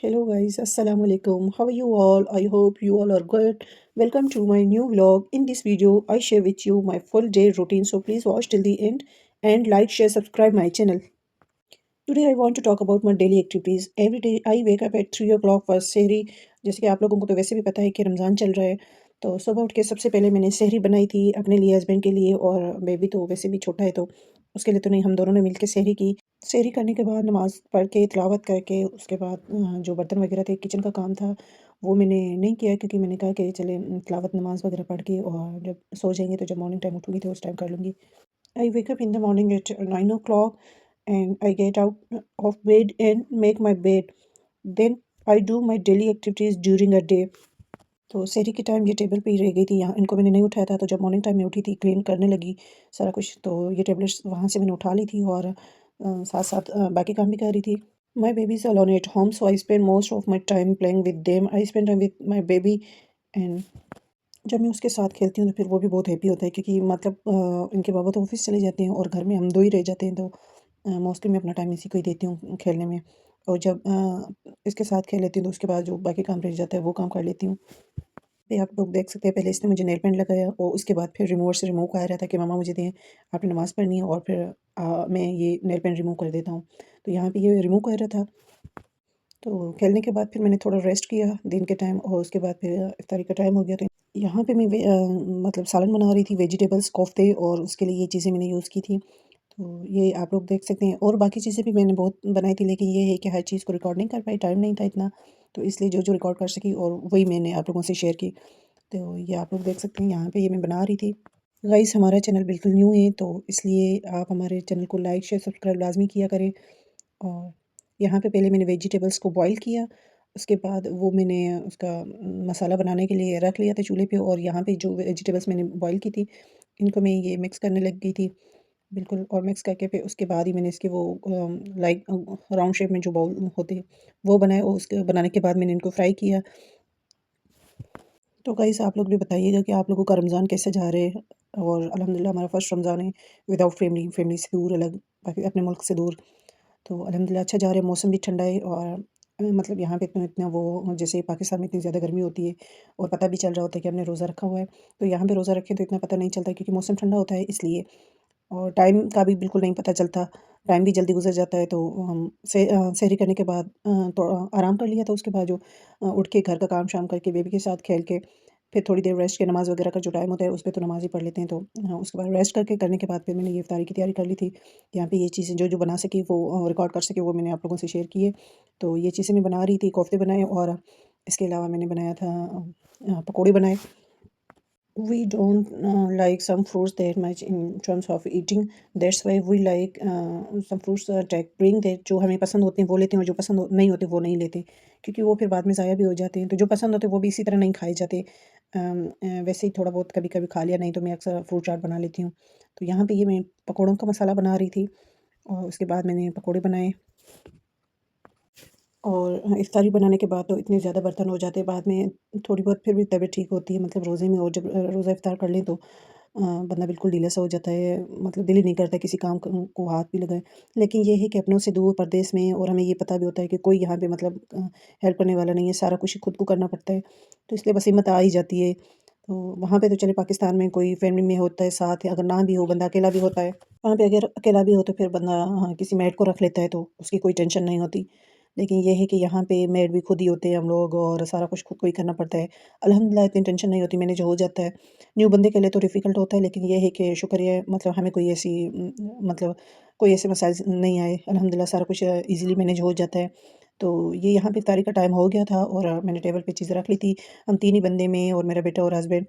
Hello guys, Assalamu alaikum. How are you all? I hope you all are good. Welcome to my new vlog. In this video, I share with you my full day routine. So please watch till the end and like, share, subscribe my channel. Today I want to talk about my daily activities. Every day I wake up at 3 o'clock for सहरी. जैसे कि आप लोगों को तो वैसे भी पता है कि रमज़ान चल रहा है, तो सुबह उठ के सबसे पहले मैंने सहरी बनाई थी अपने लिए, हस्बैंड के लिए, और बेबी तो वैसे भी छोटा है तो उसके लिए तो नहीं, हम दोनों ने मिलकर सहरी की। सहरी करने के बाद नमाज़ पढ़ के तिलावत करके उसके बाद जो बर्तन वगैरह थे, किचन का काम था, वो मैंने नहीं किया क्योंकि मैंने कहा कि चले तिलावत नमाज़ वगैरह पढ़ के और जब सो जाएंगे तो जब मॉर्निंग टाइम उठूँगी तो उस टाइम कर लूँगी। I wake up in the morning at 9 o'clock and I get out of bed and make my bed. Then I do my daily activities during a day. तो सहरी के टाइम ये table पे ही रह गई थी, यहाँ इनको मैंने नहीं उठाया था, तो जब मॉर्निंग टाइम में उठी थी क्लीन करने लगी सारा कुछ, तो ये टेबलेट्स वहाँ से मैंने उठा ली थी और साथ साथ बाकी काम भी कर रही थी। My baby is alone at home, so I spend most of my time playing with them. I spend time with my baby and जब मैं उसके साथ खेलती हूँ तो फिर वो भी बहुत हैप्पी होता है क्योंकि मतलब इनके बाबा तो ऑफिस चले जाते हैं और घर में हम दो ही रह जाते हैं, तो मोस्टली मैं अपना टाइम इसी को ही देती हूँ खेलने में। और जब इसके साथ खेल लेती हूँ तो उसके बाद जो बाकी काम रह जाता है वो काम कर लेती हूँ। पे आप लोग देख सकते हैं, पहले इसने मुझे नेल पेंट लगाया और उसके बाद फिर रिमोट से रिमूव कहा रहा था कि मम्मा मुझे दें, आपने नमाज़ पढ़नी है, और फिर मैं ये नेल पेंट रिमूव कर देता हूँ। तो यहाँ पे ये रिमूव कर रहा था, तो खेलने के बाद फिर मैंने थोड़ा रेस्ट किया दिन के टाइम और उसके बाद फिर इफ्तारी का टाइम हो गया। तो यहाँ पे मैं मतलब सालन बना रही थी, वेजिटेबल्स कोफ्ते, और उसके लिए ये चीज़ें मैंने यूज़ की थी। तो ये आप लोग देख सकते हैं, और बाकी चीज़ें भी मैंने बहुत बनाई थी, लेकिन ये है कि हर चीज़ को रिकॉर्ड नहीं कर पाई, टाइम नहीं था इतना, तो इसलिए जो जो रिकॉर्ड कर सकी और वही मैंने आप लोगों से शेयर की। तो ये आप लोग देख सकते हैं, यहाँ पे ये मैं बना रही थी। गाइस, हमारा चैनल बिल्कुल न्यू है, तो इसलिए आप हमारे चैनल को लाइक शेयर सब्सक्राइब लाजमी किया करें। और यहाँ पे पहले मैंने वेजिटेबल्स को बॉईल किया, उसके बाद वो मैंने उसका मसाला बनाने के लिए रख लिया था चूल्हे पे, और यहाँ पे जो वेजिटेबल्स मैंने बॉईल की थी इनको मैं ये मिक्स करने लग गई थी बिल्कुल, और मिक्स करके फिर उसके बाद ही मैंने इसके वो लाइक राउंड शेप में जो बाउल होते हैं वो बनाए, और उसके बनाने के बाद मैंने इनको फ्राई किया। तो गाइस, आप लोग भी बताइएगा कि आप लोगों का रमज़ान कैसे जा रहे हैं। और अल्हम्दुलिल्लाह हमारा फर्स्ट रमज़ान है विदाउट फैमिली, फैमिली से दूर, अलग, बाकी अपने मुल्क से दूर। तो अल्हम्दुलिल्लाह अच्छा जा रहा है, मौसम भी ठंडा है, और मतलब यहाँ पे इतना इतना वो, जैसे पाकिस्तान में इतनी ज़्यादा गर्मी होती है और पता भी चल रहा होता है कि हमने रोज़ा रखा हुआ है, तो यहाँ पे रोज़ा रखें तो इतना पता नहीं चलता क्योंकि मौसम ठंडा होता है इसलिए। और टाइम का भी बिल्कुल नहीं पता चलता, टाइम भी जल्दी गुजर जाता है। तो हम सहरी करने के बाद थोड़ा आराम कर लिया, तो उसके बाद जो उठ के घर का काम शाम करके बेबी के साथ खेल के फिर थोड़ी देर रेस्ट के, नमाज़ वगैरह का जो टाइम होता है उस पे तो नमाज़ ही पढ़ लेते हैं, तो उसके बाद रेस्ट करके करने के बाद फिर मैंने ये इफ्तारी की तैयारी कर ली थी। यहाँ पे ये चीज़ें जो जो बना सकी वो रिकॉर्ड कर सके वो मैंने आप लोगों से शेयर किए। तो ये चीज़ें मैं बना रही थी, कोफ्ते बनाए, और इसके अलावा मैंने बनाया था पकौड़े बनाए। We don't like some fruits that much in terms of eating. That's why we like some fruits that bring that, जो हमें पसंद होते हैं वो लेते हैं, और जो पसंद नहीं होते वो नहीं लेते, क्योंकि वो फिर बाद में ज़ाया भी हो जाते हैं। तो जो पसंद होते हैं वो भी इसी तरह नहीं खाए जाते। वैसे ही थोड़ा बहुत कभी कभी खा लिया, नहीं तो मैं अक्सर फ्रूट चाट बना लेती हूँ। तो यहाँ पे ये मैं पकौड़ों का मसाला बना रही थी, और उसके बाद मैंने पकौड़े बनाए। और इफ्तारी बनाने के बाद तो इतने ज़्यादा बर्तन हो जाते हैं, बाद में थोड़ी बहुत फिर भी तबीयत ठीक होती है, मतलब रोज़े में, और जब रोज़ा इफ्तार कर लें तो बंदा बिल्कुल ढीला सा हो जाता है, मतलब दिल ही नहीं करता किसी काम को हाथ भी लगाए। लेकिन ये है कि अपनों से दूर परदेश में, और हमें ये पता भी होता है कि कोई यहाँ पे मतलब हेल्प करने वाला नहीं है, सारा कुछ खुद को करना पड़ता है, तो इसलिए बस हिम्मत आ ही जाती है। तो वहाँ पे तो चले पाकिस्तान में कोई फैमिली में होता है साथ, अगर ना भी हो बंदा अकेला भी होता है, वहाँ पे अगर अकेला भी हो तो फिर बंदा, हाँ, किसी मेड को रख लेता है तो उसकी कोई टेंशन नहीं होती। लेकिन ये है कि यहाँ पे मेड भी खुद ही होते हैं हम लोग, और सारा कुछ खुद को ही करना पड़ता है। अल्हम्दुलिल्लाह इतनी टेंशन नहीं होती, मैनेज हो जाता है। न्यू बंदे के लिए तो डिफ़िकल्ट होता है, लेकिन ये है कि शुक्र है, मतलब हमें कोई ऐसी मतलब कोई ऐसे मसाइल नहीं आए। अल्हम्दुलिल्लाह सारा कुछ ईज़िली मैनेज हो जाता है। तो ये यहाँ पे इफ्तारी का टाइम हो गया था, और मैंने टेबल पे चीज़ें रख ली थी। हम 3 ही बंदे में, और मेरा बेटा और हस्बैंड,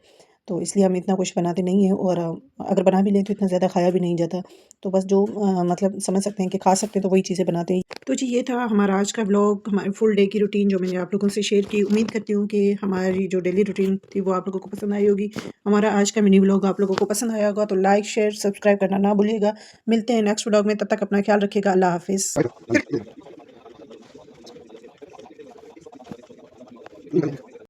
तो इसलिए हम इतना कुछ बनाते नहीं हैं, और अगर बना भी लें तो इतना ज़्यादा खाया भी नहीं जाता। तो बस जो मतलब समझ सकते हैं कि खा सकते हैं तो वही चीज़ें बनाते हैं। तो जी, ये था हमारा आज का व्लॉग, हमारे फुल डे की रूटीन जो मैंने आप लोगों से शेयर की। उम्मीद करती हूँ कि हमारी जो डेली रूटीन थी वो आप लोगों को पसंद आई होगी। हमारा आज का मिनी व्लॉग आप लोगों को पसंद आया होगा, तो लाइक शेयर सब्सक्राइब करना ना भूलिएगा। मिलते हैं नेक्स्ट व्लॉग में, तब तक अपना ख्याल रखिएगा। अल्लाह हाफिज़।